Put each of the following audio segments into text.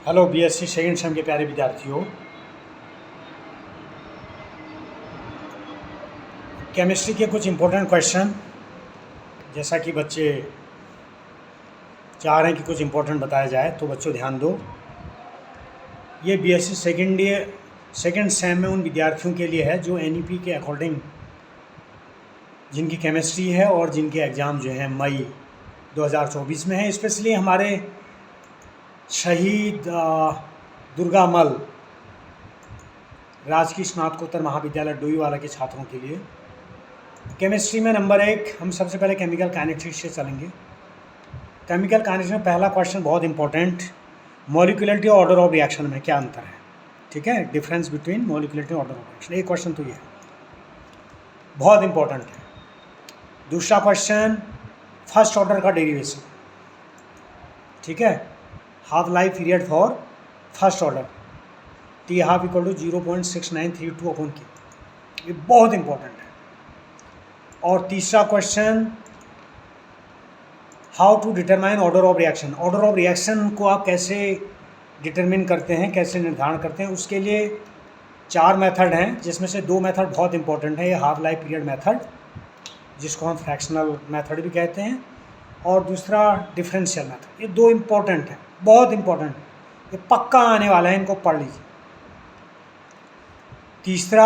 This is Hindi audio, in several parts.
हेलो बीएससी सेकंड सेम के प्यारे विद्यार्थियों, केमिस्ट्री के कुछ इम्पोर्टेंट क्वेश्चन, जैसा कि बच्चे चाह रहे हैं कि कुछ इम्पोर्टेंट बताया जाए, तो बच्चों ध्यान दो। ये बीएससी सेकंड सेम में उन विद्यार्थियों के लिए है जो एनईपी के अकॉर्डिंग जिनकी केमिस्ट्री है और जिनके एग्ज़ाम जो हैं मई 2024 में है। स्पेशली हमारे शहीद दुर्गामल राजकीय स्नातकोत्तर महाविद्यालय डोईवाला के छात्रों के लिए केमिस्ट्री में नंबर 1 हम सबसे पहले केमिकल काइनेटिक्स से चलेंगे। केमिकल काइनेटिक्स में पहला क्वेश्चन बहुत इंपॉर्टेंट, मॉलिक्यूलरिटी और ऑर्डर ऑफ रिएक्शन में क्या अंतर है, ठीक है, डिफरेंस बिटवीन मॉलिक्यूलरिटी और ऑर्डर ऑफ रिएक्शन। एक क्वेश्चन तो ये है, बहुत इंपॉर्टेंट है। दूसरा क्वेश्चन फर्स्ट ऑर्डर का डेरिवेशन, ठीक है, half life period for first order T half equal to 0.6932 upon K, ये बहुत इंपॉर्टेंट है। और तीसरा question how to determine order of reaction, order of reaction को आप कैसे डिटरमिन करते हैं, कैसे निर्धारण करते हैं, उसके लिए 4 मेथड हैं, जिसमें से 2 मेथड बहुत इंपॉर्टेंट है। ये हाफ लाइफ पीरियड मेथड, जिसको हम फ्रैक्शनल मेथड भी कहते हैं, और दूसरा डिफरेंशियल मेथड। ये 2 इंपॉर्टेंट हैं, बहुत इंपॉर्टेंट, ये पक्का आने वाला है, इनको पढ़ लीजिए। तीसरा,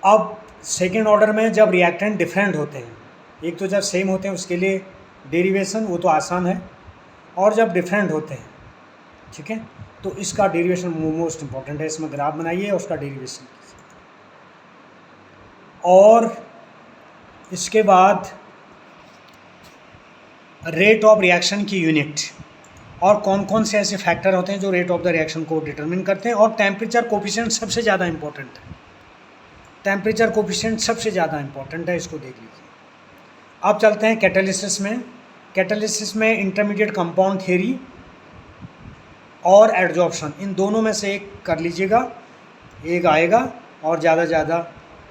अब सेकेंड ऑर्डर में जब रिएक्टेंट डिफरेंट होते हैं, एक तो जब सेम होते हैं उसके लिए डेरिवेशन वो तो आसान है, और जब डिफरेंट होते हैं, ठीक है, तो इसका डेरिवेशन मोस्ट इंपॉर्टेंट है। इसमें ग्राफ बनाइए और उसका डेरिवेशन कीजिए। और इसके बाद रेट ऑफ रिएक्शन की यूनिट, और कौन कौन से ऐसे फैक्टर होते हैं जो रेट ऑफ द रिएक्शन को डिटरमिन करते हैं। और टेम्परेचर कोफिशिएंट सबसे ज़्यादा इंपॉर्टेंट है, टेम्परेचर कोफिशिएंट सबसे ज़्यादा इंपॉर्टेंट है, इसको देख लीजिए। अब चलते हैं कैटालिसिस में। कैटालिसिस में इंटरमीडिएट कंपाउंड थ्योरी और एडजॉर्प्शन, इन दोनों में से एक कर लीजिएगा, एक आएगा। और ज़्यादा से ज़्यादा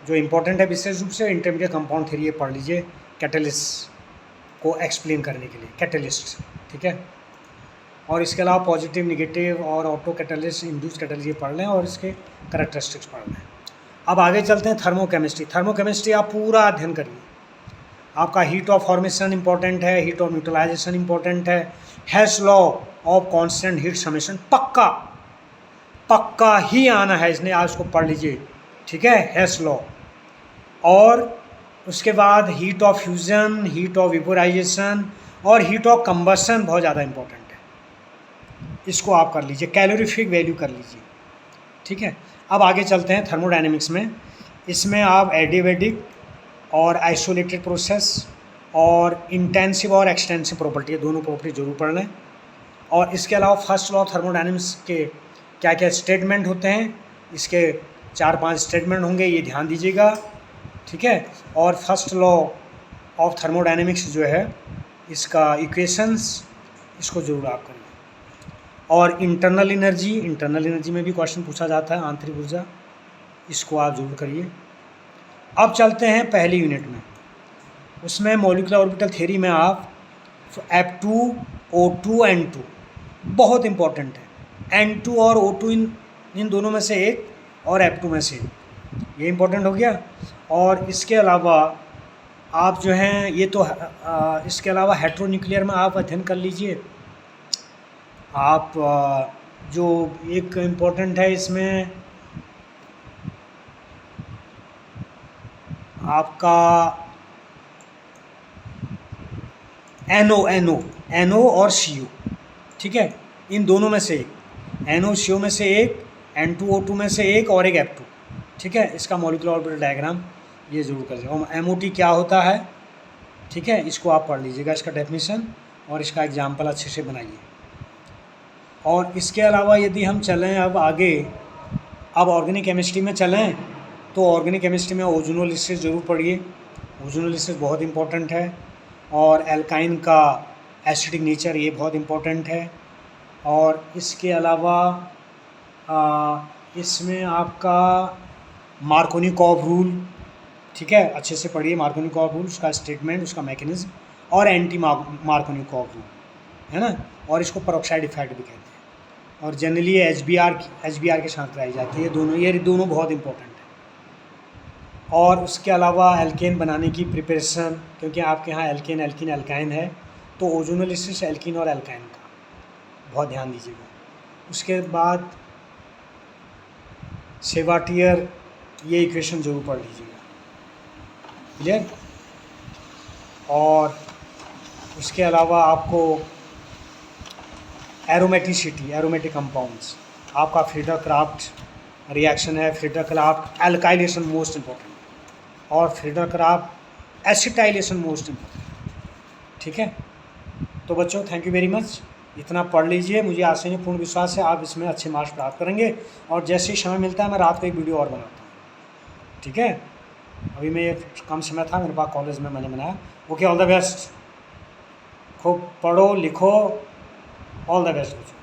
जो इम्पोर्टेंट है विशेष रूप से इंटरमीडिएट कंपाउंड थ्योरी, ये पढ़ लीजिए कैटालिस्ट को एक्सप्लेन करने के लिए, कैटालिस्ट, ठीक है। और इसके अलावा पॉजिटिव, निगेटिव और ऑटो कैटालिस्ट, इंड्यूस कैटालिस्ट, ये पढ़ लें और इसके करैक्टरिस्टिक्स पढ़ लें। अब आगे चलते हैं थर्मोकेमिस्ट्री। थर्मोकेमिस्ट्री आप पूरा अध्ययन करिए। आपका हीट ऑफ फॉर्मेशन इंपॉर्टेंट है, हीट ऑफ न्यूट्रलाइजेशन इंपॉर्टेंट है, Hess law of constant heat summation पक्का ही आना है, इसने आज को पढ़ लीजिए, ठीक है, हेस लॉ। और उसके बाद heat of fusion, heat of vaporisation और हीट ऑफ कंबशन बहुत ज़्यादा इंपॉर्टेंट है, इसको आप कर लीजिए, कैलोरीफिक वैल्यू कर लीजिए, ठीक है। अब आगे चलते हैं थर्मोडायनेमिक्स में। इसमें आप एडियाबैटिक और आइसोलेटेड प्रोसेस और इंटेंसिव और एक्सटेंसिव प्रॉपर्टी, ये दोनों प्रॉपर्टी जरूर पढ़ लें। और इसके अलावा फर्स्ट लॉ ऑफ थर्मोडायनेमिक्स के क्या क्या स्टेटमेंट होते हैं, इसके 4-5 स्टेटमेंट होंगे, ये ध्यान दीजिएगा, ठीक है। और फर्स्ट लॉ ऑफ थर्मोडायनेमिक्स जो है, इसका इक्वेशंस, इसको जरूर आप करिए। और इंटरनल एनर्जी में भी क्वेश्चन पूछा जाता है, आंतरिक ऊर्जा, इसको आप जरूर करिए। अब चलते हैं पहली यूनिट में, उसमें मॉलिक्यूलर ऑर्बिटल थ्योरी में आप F2, O2, N2 बहुत इंपॉर्टेंट है। N2 और O2 इन दोनों में से एक, और F2 में से एक, ये इंपॉर्टेंट हो गया। और इसके अलावा आप जो हैं ये तो इसके अलावा हेट्रोन्यूक्लियर में आप अध्ययन कर लीजिए। आप जो एक इम्पोर्टेंट है इसमें आपका NO और CO, ठीक है, इन दोनों में से एक, NO CO में से एक, N2 O2 में से एक, और एक F2, ठीक है। इसका मॉलिक्यूलर ऑर्बिटल डायग्राम ये जरूर कर लीजिए। और MOT क्या होता है, ठीक है, इसको आप पढ़ लीजिएगा, इसका डेफिनेशन और इसका एग्जाम्पल अच्छे से बनाइए। और इसके अलावा यदि हम चलें अब आगे, अब ऑर्गेनिक केमिस्ट्री में चलें, तो ऑर्गेनिक केमिस्ट्री में ओजोनोलिसिस जरूर पढ़िए, ओजोनोलिसिस बहुत इंपॉर्टेंट है। और एल्काइन का एसिडिक नेचर, ये बहुत इंपॉर्टेंट है। और इसके अलावा इसमें आपका मार्कोनिकॉव रूल, ठीक है, अच्छे से पढ़िए मार्कोनिकॉव रूल, उसका स्टेटमेंट, उसका मैकेनिज्म, और एंटी मार्कोनिकॉव रूल, है ना, और इसको पेरोक्साइड इफेक्ट भी कहते हैं, और जनरली ये एच बी आर के साथ कराई जाती है। ये दोनों बहुत इंपॉर्टेंट है। और उसके अलावा एल्केन बनाने की प्रिपरेशन, क्योंकि आपके यहाँ एल्केन एल्किन एल्काइन है, तो ओजोनोलिसिस एल्किन और एल्काइन का बहुत ध्यान दीजिएगा। उसके बाद सेवाटियर, ये इक्वेशन जरूर पढ़ लीजिएगा, क्लियर। और उसके अलावा आपको एरोमेटिसिटी, एरोमेटिक कंपाउंड्स, आपका फ्रीडर क्राफ्ट रिएक्शन है, फ्रीडर क्राफ्ट एल्काइलेशन मोस्ट इंपॉर्टेंट, और फ्रीडर क्राफ्ट एसिटाइलेशन मोस्ट इंपॉर्टेंट, ठीक है। तो बच्चों थैंक यू वेरी मच, इतना पढ़ लीजिए, मुझे आशा पूर्ण विश्वास है आप इसमें अच्छे मार्क्स प्राप्त करेंगे। और जैसे ही समय मिलता है मैं रात को एक वीडियो और बनाता हूँ, ठीक है। अभी मैं कम समय था मेरे पास कॉलेज में, मैंने बनाया। ओके, ऑल द बेस्ट, खूब पढ़ो लिखो, ऑल द बेस्ट बच्चों।